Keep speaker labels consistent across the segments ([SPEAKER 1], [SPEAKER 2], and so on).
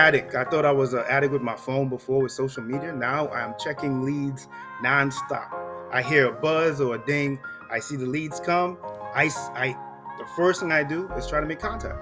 [SPEAKER 1] addict. I thought I was an addict with my phone before with social media. Now I'm checking leads nonstop. I hear a buzz or a ding. I see the leads come. The first thing I do is try to make contact.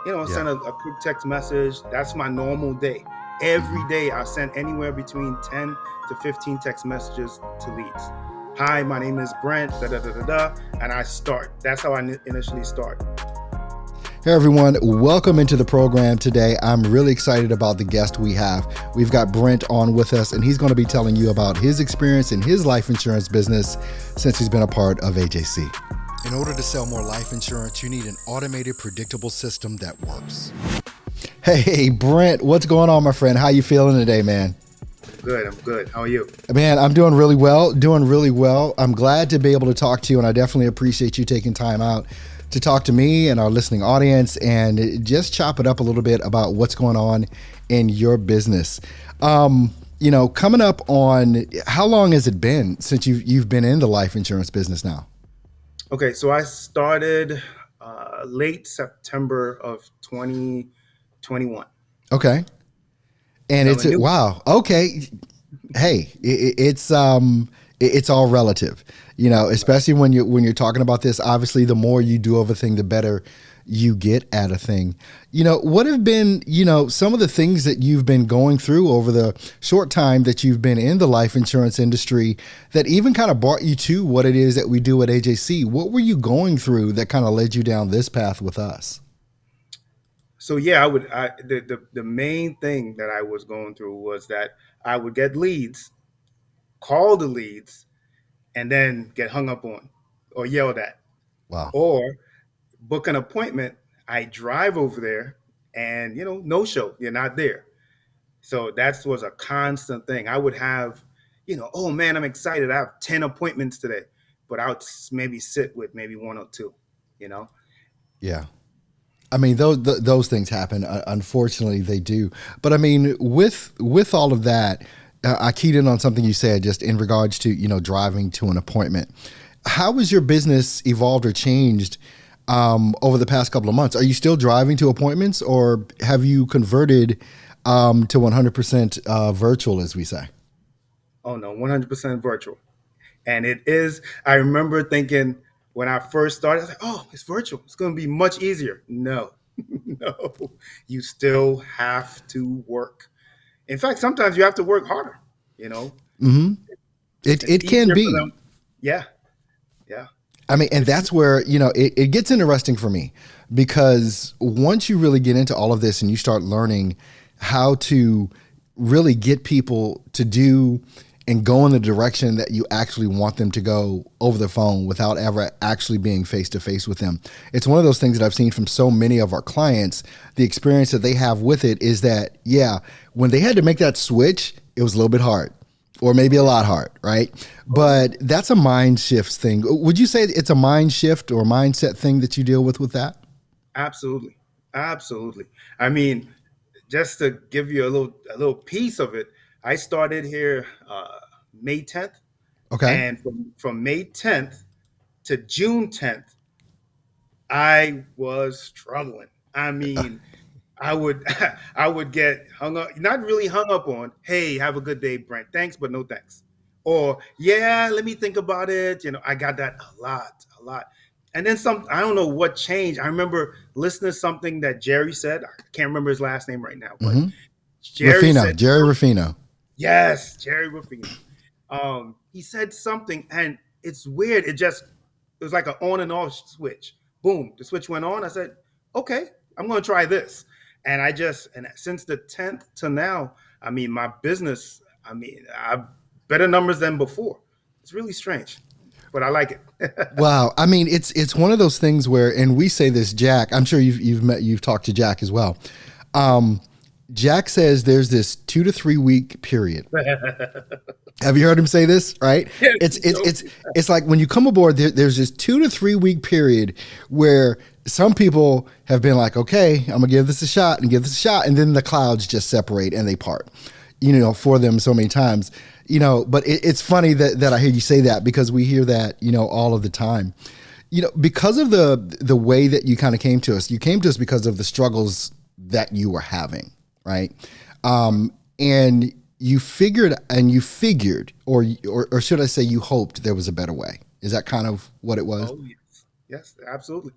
[SPEAKER 2] Yeah.
[SPEAKER 1] Send a quick text message. That's my normal day. Every day I send anywhere between 10 to 15 text messages to leads. Hi, my name is Brent, and I start. That's how I initially start.
[SPEAKER 2] Hey everyone, welcome into the program today. I'm really excited about the guest we have. We've got Brent on with us, and he's going to be telling you about his experience in his life insurance business since he's been a part of AJC. In order to sell more life insurance, you need an automated, predictable system that works. Hey, Brent, what's going on, my friend? How you feeling today, man?
[SPEAKER 1] Good. I'm good. How are you?
[SPEAKER 2] Man, I'm doing really well. I'm glad to be able to talk to you, and I definitely appreciate you taking time out to talk to me and our listening audience and just chop it up a little bit about what's going on in your business. Coming up on, how long has it been since you've been in the life insurance business now?
[SPEAKER 1] Okay, so I started late September of 2021.
[SPEAKER 2] Okay. And
[SPEAKER 1] So
[SPEAKER 2] wow. Okay. Hey, it's all relative, especially when you're talking about this. Obviously, the more you do of a thing, the better you get at a thing. What have been, some of the things that you've been going through over the short time that you've been in the life insurance industry that even kind of brought you to what it is that we do at AJC? What were you going through that kind of led you down this path with us?
[SPEAKER 1] So yeah, the main thing that I was going through was that I would get leads, call the leads, and then get hung up on or yelled at.
[SPEAKER 2] Wow.
[SPEAKER 1] Or book an appointment. I drive over there and, no show, you're not there. So that was a constant thing. I would have, oh man, I'm excited. I have 10 appointments today, but I would maybe sit with maybe one or two,
[SPEAKER 2] Yeah. I mean, those things happen. Unfortunately, they do. But I mean, with all of that, I keyed in on something you said just in regards to, driving to an appointment. How has your business evolved or changed over the past couple of months? Are you still driving to appointments, or have you converted to 100% virtual, as we say?
[SPEAKER 1] Oh no, 100% virtual. And it is, I remember thinking when I first started, I was like, oh, it's virtual. It's going to be much easier. No, no, you still have to work. In fact, sometimes you have to work harder,
[SPEAKER 2] Mm-hmm. It can
[SPEAKER 1] easier for
[SPEAKER 2] be.
[SPEAKER 1] them. Yeah. Yeah.
[SPEAKER 2] I mean, and that's where, it gets interesting for me, because once you really get into all of this and you start learning how to really get people to do and go in the direction that you actually want them to go over the phone without ever actually being face to face with them. It's one of those things that I've seen from so many of our clients. The experience that they have with it is that, yeah, when they had to make that switch, it was a little bit hard, or maybe a lot hard, right? But that's a mind shift thing. Would you say it's a mind shift or mindset thing that you deal with that?
[SPEAKER 1] Absolutely. Absolutely. I mean, just to give you a little piece of it, I started here May 10th,
[SPEAKER 2] Okay.
[SPEAKER 1] and from May 10th to June 10th, I was struggling. I mean, I would I would get hung up, not really hung up on, hey, have a good day, Brent. Thanks, but no thanks. Or yeah, let me think about it. I got that a lot. And then I don't know what changed. I remember listening to something that Jerry said. I can't remember his last name right now, but
[SPEAKER 2] Mm-hmm.
[SPEAKER 1] Jerry said,
[SPEAKER 2] Jerry Ruffino.
[SPEAKER 1] yes, Jerry Ruffino. He said something, and it's weird. It was like an on and off switch. Boom, the switch went on. I said, okay, I'm going to try this. And and since the 10th to now, I mean, my business, I've better numbers than before. It's really strange, but I like it.
[SPEAKER 2] Wow. I mean, it's one of those things where, and we say this, Jack, I'm sure you've talked to Jack as well. Jack says there's this 2 to 3 week period. Have you heard him say this? Right? It's like when you come aboard, there's this 2 to 3 week period where some people have been like, okay, I'm gonna give this a shot, and then the clouds just separate and they part. For them so many times. But it's funny that I hear you say that, because we hear that all of the time. Because of the way that you kind of came to us. You came to us because of the struggles that you were having. right? And you figured, or should I say, you hoped there was a better way. Is that kind of what it was?
[SPEAKER 1] Oh yes, yes, absolutely.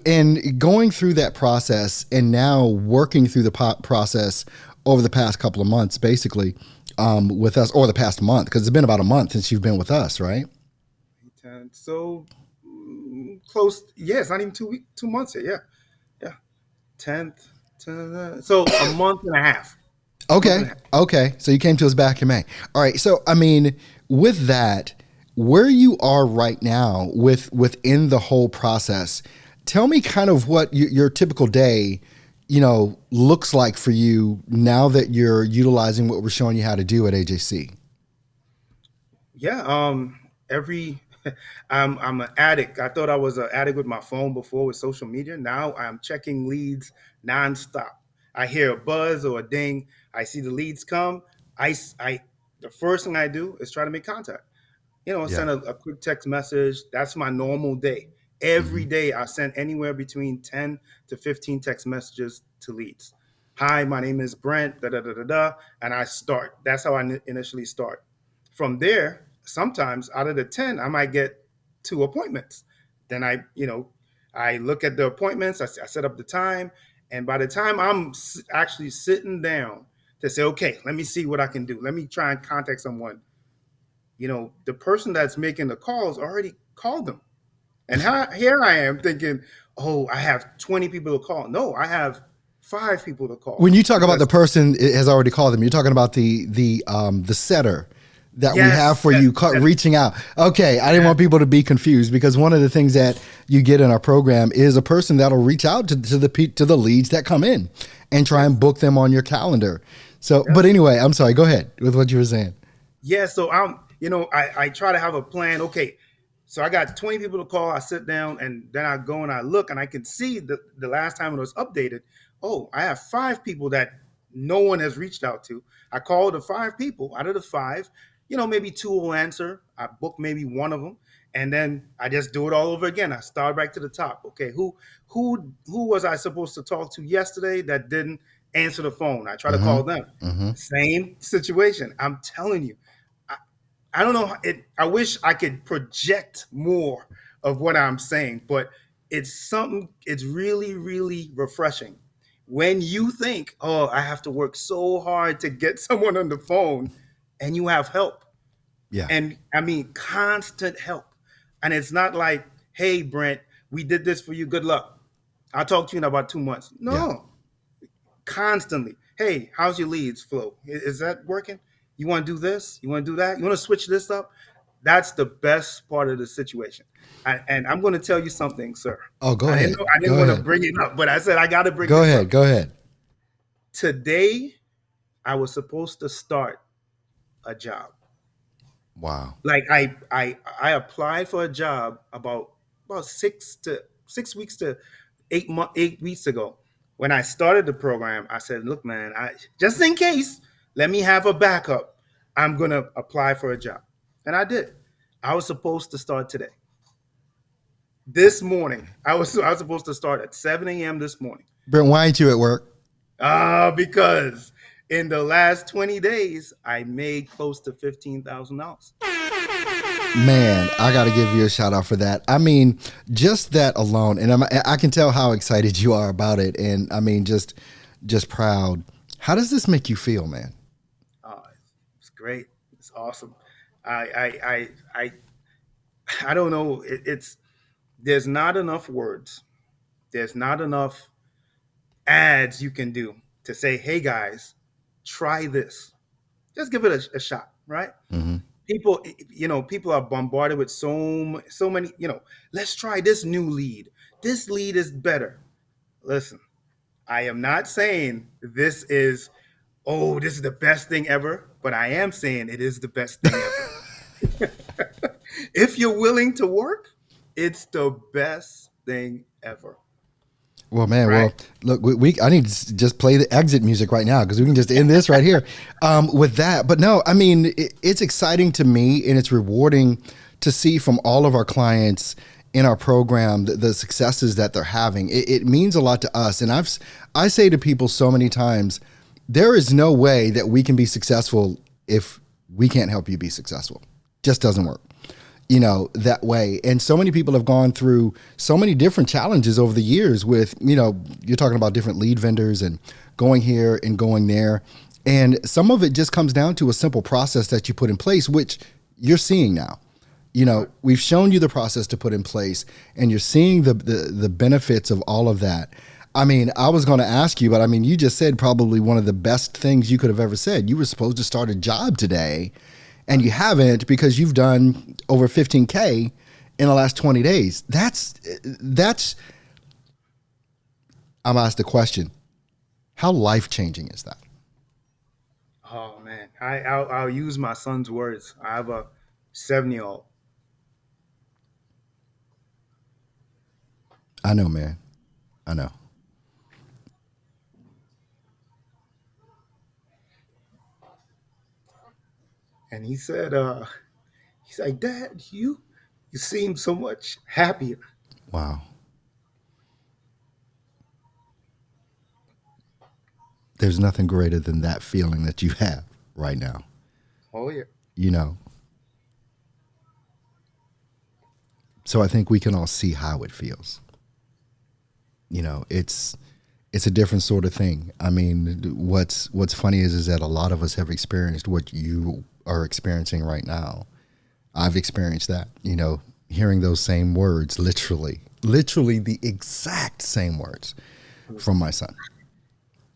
[SPEAKER 2] And going through that process and now working through the process over the past couple of months, basically, with us, or the past month, because it's been about a month since you've been with us, right?
[SPEAKER 1] And so close. Yeah, it's not even 2 weeks, 2 months yet. Yeah, yeah. 10th. So a month and a half. Month and
[SPEAKER 2] Okay.
[SPEAKER 1] a half.
[SPEAKER 2] Okay. So you came to us back in May. All right. So I mean, with that, where you are right now within the whole process, tell me kind of what your typical day, looks like for you now that you're utilizing what we're showing you how to do at AJC.
[SPEAKER 1] Yeah. Every I'm an addict. I thought I was an addict with my phone before with social media. Now I'm checking leads nonstop. I hear a buzz or a ding. I see the leads come. I the first thing I do is try to make contact.
[SPEAKER 2] Yeah.
[SPEAKER 1] Send a quick text message. That's my normal day.
[SPEAKER 2] Hmm.
[SPEAKER 1] Every day I send anywhere between 10 to 15 text messages to leads. Hi, my name is Brent, da da da da da. And I start. That's how I initially start. From there, sometimes out of the 10, I might get 2 appointments. Then I look at the appointments, I set up the time. And by the time I'm actually sitting down to say, okay, let me see what I can do. Let me try and contact someone, the person that's making the calls already called them. And here I am thinking, oh, I have 20 people to call. No, I have 5 people to call
[SPEAKER 2] When you talk about
[SPEAKER 1] because
[SPEAKER 2] the person has already called them, you're talking about the setter that we have
[SPEAKER 1] yes,
[SPEAKER 2] for
[SPEAKER 1] yes,
[SPEAKER 2] you
[SPEAKER 1] yes,
[SPEAKER 2] reaching out. Okay, I didn't
[SPEAKER 1] yes,
[SPEAKER 2] want people to be confused because one of the things that you get in our program is a person that'll reach out to the leads that come in and try and
[SPEAKER 1] yes,
[SPEAKER 2] book them on your calendar. So, but
[SPEAKER 1] yes.
[SPEAKER 2] anyway, I'm sorry. Go ahead with what you were saying.
[SPEAKER 1] Yeah, so I try to have a plan. Okay, so I got 20 people to call. I sit down and then I go and I look and I can see the last time it was updated. Oh, I have 5 people that no one has reached out to. I called the 5 people. Out of the five, maybe two will answer. I book maybe one of them, and then I just do it all over again. I start back to the top. Okay, who was I supposed to talk to yesterday that didn't answer the phone? I try to
[SPEAKER 2] Mm-hmm.
[SPEAKER 1] call them.
[SPEAKER 2] Mm-hmm.
[SPEAKER 1] Same situation. I'm telling you. I, I don't know. I wish I could project more of what I'm saying, but it's something. It's really, really refreshing when you think, "Oh, I have to work so hard to get someone on the phone," and you have help,
[SPEAKER 2] Yeah.
[SPEAKER 1] and I mean constant help. And it's not like, "Hey, Brent, we did this for you. Good luck. I'll talk to you in about 2 months."
[SPEAKER 2] Yeah.
[SPEAKER 1] No, constantly. Hey, how's your leads flow? Is that working? You want to do this? You want to do that? You want to switch this up? That's the best part of the situation. And I'm going to tell you something, sir.
[SPEAKER 2] Oh, go
[SPEAKER 1] I didn't
[SPEAKER 2] ahead.
[SPEAKER 1] know I didn't
[SPEAKER 2] Go
[SPEAKER 1] want to
[SPEAKER 2] ahead.
[SPEAKER 1] bring it up, but I said I got to bring
[SPEAKER 2] Go
[SPEAKER 1] this
[SPEAKER 2] ahead.
[SPEAKER 1] up.
[SPEAKER 2] Go ahead.
[SPEAKER 1] Today, I was supposed to start a job.
[SPEAKER 2] Wow.
[SPEAKER 1] Like I applied for a job about 6 weeks to 8 weeks ago. When I started the program, I said, "Look, man, I just in case, let me have a backup. I'm gonna apply for a job," and I did. I was supposed to start today. This morning, I was supposed to start at 7 a.m. this morning.
[SPEAKER 2] Brent, why ain't you at work?
[SPEAKER 1] Because in the last 20 days, I made close to $15,000.
[SPEAKER 2] Man, I got to give you a shout out for that. I mean, just that alone, and I can tell how excited you are about it, and I mean, just proud. How does this make you feel, man?
[SPEAKER 1] Uh, it's great. It's awesome. I I I I don't know. It's there's not enough words. There's not enough ads you can do to say, "Hey guys, try this. Just give it a shot." Right?
[SPEAKER 2] Hmm.
[SPEAKER 1] People are bombarded with so many. Let's try this new lead. This lead is better. Listen, I am not saying this is the best thing ever, but I am saying it is the best thing ever. If you're willing to work, it's the best thing ever.
[SPEAKER 2] Well, man,
[SPEAKER 1] Right?
[SPEAKER 2] look, I need to just play the exit music right now because we can just end this right here with that. But no, I mean, it's exciting to me and it's rewarding to see from all of our clients in our program, the successes that they're having, it means a lot to us. And I say to people so many times, there is no way that we can be successful if we can't help you be successful. Just doesn't work, that way. And so many people have gone through so many different challenges over the years with, you're talking about different lead vendors and going here and going there. And some of it just comes down to a simple process that you put in place, which you're seeing now. We've shown you the process to put in place, and you're seeing the benefits of all of that. I mean, I was going to ask you, but I mean, you just said probably one of the best things you could have ever said. You were supposed to start a job today, and you haven't because you've done over 15K in the last 20 days. That's. I'm asked the question: how life-changing is that?
[SPEAKER 1] Oh man, I'll use my son's words. I have a 7-year-old.
[SPEAKER 2] I know, man. I know.
[SPEAKER 1] And he's like, Dad, you seem so much happier.
[SPEAKER 2] Wow. There's nothing greater than that feeling that you have right now.
[SPEAKER 1] Oh yeah.
[SPEAKER 2] You know. So I think we can all see how it feels. It's a different sort of thing. I mean, what's funny is that a lot of us have experienced what you are experiencing right now. I've experienced that, hearing those same words, literally the exact same words from my son,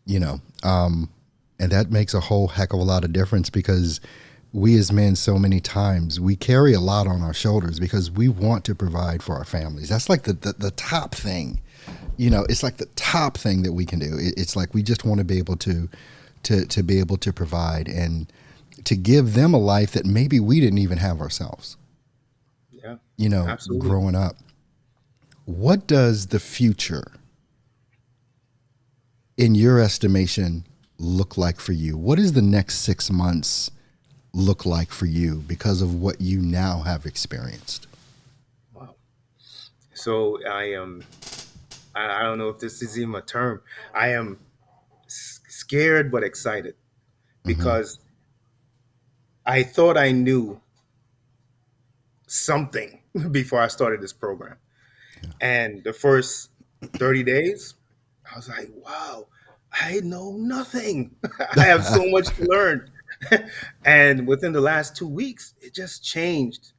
[SPEAKER 2] and that makes a whole heck of a lot of difference because we as men, so many times we carry a lot on our shoulders because we want to provide for our families. That's like the top thing. It's like the top thing that we can do. It's like we just want to be able to be able to provide and to give them a life that maybe we didn't even have ourselves.
[SPEAKER 1] Yeah. Absolutely.
[SPEAKER 2] Growing up. What does the future, in your estimation, look like for you? What does the next 6 months look like for you because of what you now have experienced?
[SPEAKER 1] Wow. So I don't know if this is even a term. I am scared but excited
[SPEAKER 2] Mm-hmm.
[SPEAKER 1] because I thought I knew something before I started this program. And the first 30 days, I was like, wow, I know nothing. I have so much to learn. And within the last 2 weeks, it just changed.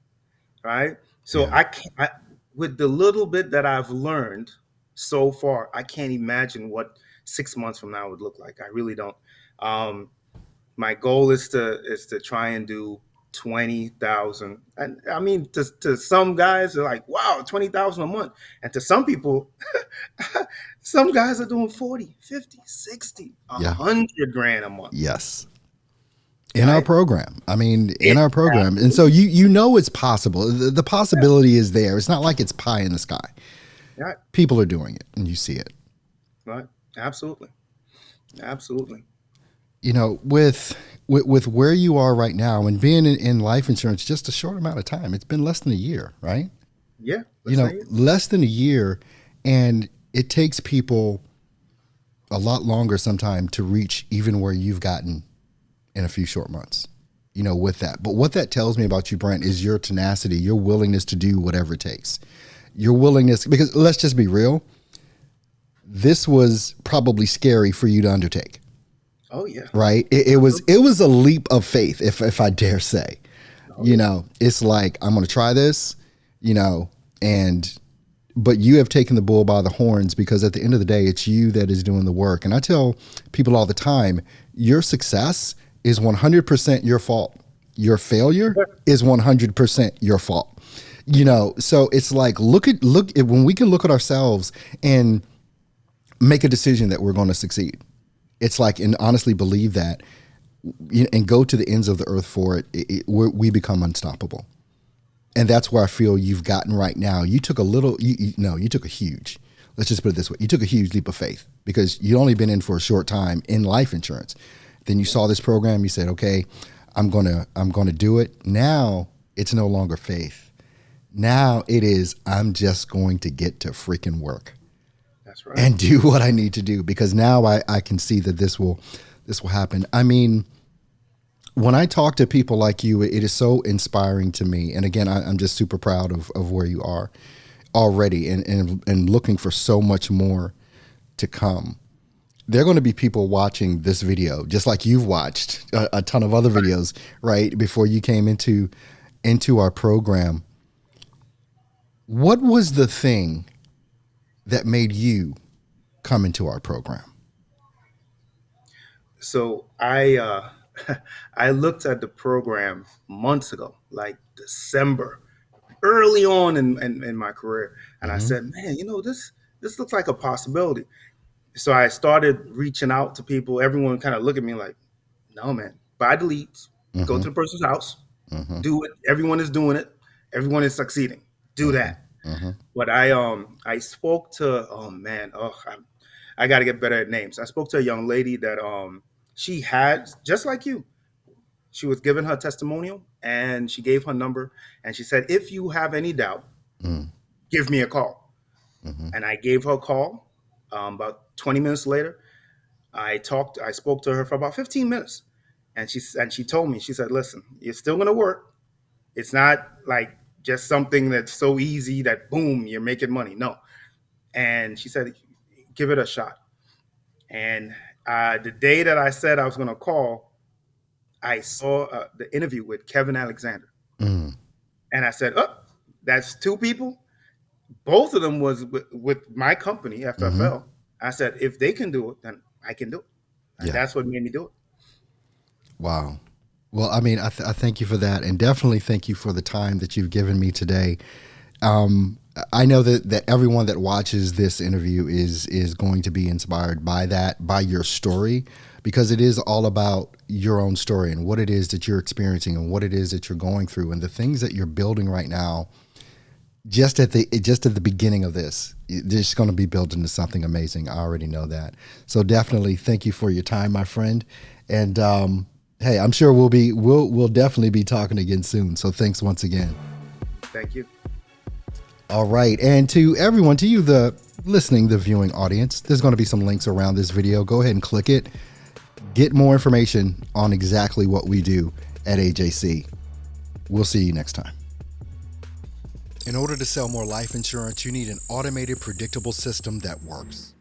[SPEAKER 1] Right. So
[SPEAKER 2] Yeah.
[SPEAKER 1] with the little bit that I've learned so far, I can't imagine what 6 months from now would look like. I really don't. Um, my goal is to try and do 20,000. And I mean, to some guys, they're like, wow, 20,000 a month. And to some people, some guys are doing 40, 50, 60, a
[SPEAKER 2] Yeah.
[SPEAKER 1] 100 grand a month.
[SPEAKER 2] Yes. In our
[SPEAKER 1] Right.
[SPEAKER 2] program. I mean, in
[SPEAKER 1] It,
[SPEAKER 2] our program. And so you know it's possible. The possibility is there. It's not like it's pie in the sky.
[SPEAKER 1] yeah,
[SPEAKER 2] People are doing it and you see it.
[SPEAKER 1] right. Absolutely. Absolutely.
[SPEAKER 2] With where you are right now and being in life insurance just a short amount of time. It's been less than a year, right?
[SPEAKER 1] Yeah. Let's say it.
[SPEAKER 2] Less than a year, and it takes people a lot longer sometime to reach even where you've gotten in a few short months. With that. But what that tells me about you, Brent, is your tenacity, your willingness to do whatever it takes. Your willingness, because let's just be real, this was probably scary for you to undertake.
[SPEAKER 1] Oh yeah.
[SPEAKER 2] Right? It was a leap of faith, if I dare say.
[SPEAKER 1] Oh yeah.
[SPEAKER 2] It's like I'm going to try this, and but you have taken the bull by the horns because at the end of the day, it's you that is doing the work. And I tell people all the time, your success is 100% your fault. Your failure is 100% your fault. So it's like look when we can look at ourselves and make a decision that we're going to succeed. It's like, and honestly believe that and go to the ends of the earth for it, we become unstoppable. And that's where I feel you've gotten right now. You took a little, you took a huge, let's just put it this way. You took a huge leap of faith because you'd only been in for a short time in life insurance. Then you saw this program, you said, okay, I'm going to do it. Now it's no longer faith. Now it is, I'm just going to get to freaking work
[SPEAKER 1] That's right.
[SPEAKER 2] and do what I need to do, because now I can see that this will happen. I mean, when I talk to people like you, it is so inspiring to me. And again, I'm just super proud of where you are already, and looking for so much more to come. There are going to be people watching this video, just like you've watched a ton of other videos, right? Before you came into our program. What was the thing that made you come into our program?
[SPEAKER 1] So I looked at the program months ago, like December, early on in my career, and I
[SPEAKER 2] Mm-hmm.
[SPEAKER 1] said, man, this looks like a possibility. So I started reaching out to people. Everyone kind of looked at me like, no, man, buy the leads, go
[SPEAKER 2] Mm-hmm.
[SPEAKER 1] to the person's house,
[SPEAKER 2] Mm-hmm.
[SPEAKER 1] do it. Everyone is doing it. Everyone is succeeding. Do
[SPEAKER 2] Mm-hmm.
[SPEAKER 1] that.
[SPEAKER 2] Mm-hmm.
[SPEAKER 1] But I spoke to, oh man, I got to get better at names. I spoke to a young lady that she had, just like you, she was given her testimonial, and she gave her number, and she said, if you have any doubt, give me a call.
[SPEAKER 2] Mm-hmm.
[SPEAKER 1] And I gave her a call. About 20 minutes later, I spoke to her for about 15 minutes, and she told me, she said, listen, you're still going to work. It's not like just something that's so easy that boom, you're making money. No. And she said, give it a shot. And the day that I said I was going to call, I saw the interview with Kevin Alexander.
[SPEAKER 2] Mm.
[SPEAKER 1] And I said, oh, that's two people. Both of them was with my company,
[SPEAKER 2] Mm-hmm.
[SPEAKER 1] FFL. I said, if they can do it, then I can do it. And
[SPEAKER 2] Yeah.
[SPEAKER 1] that's what made me do it.
[SPEAKER 2] Wow. Well, I mean, I thank you for that, and definitely thank you for the time that you've given me today. I know that everyone that watches this interview is going to be inspired by that, by your story, because it is all about your own story and what it is that you're experiencing and what it is that you're going through and the things that you're building right now. Just at the beginning of this, it's going to be built into something amazing. I already know that. So definitely thank you for your time, my friend. And hey, I'm sure we'll definitely be talking again soon. So thanks once again.
[SPEAKER 1] Thank you.
[SPEAKER 2] All right. And to everyone, to you, the viewing audience, there's going to be some links around this video. Go ahead and click it. Get more information on exactly what we do at AJC. We'll see you next time. In order to sell more life insurance, you need an automated, predictable system that works.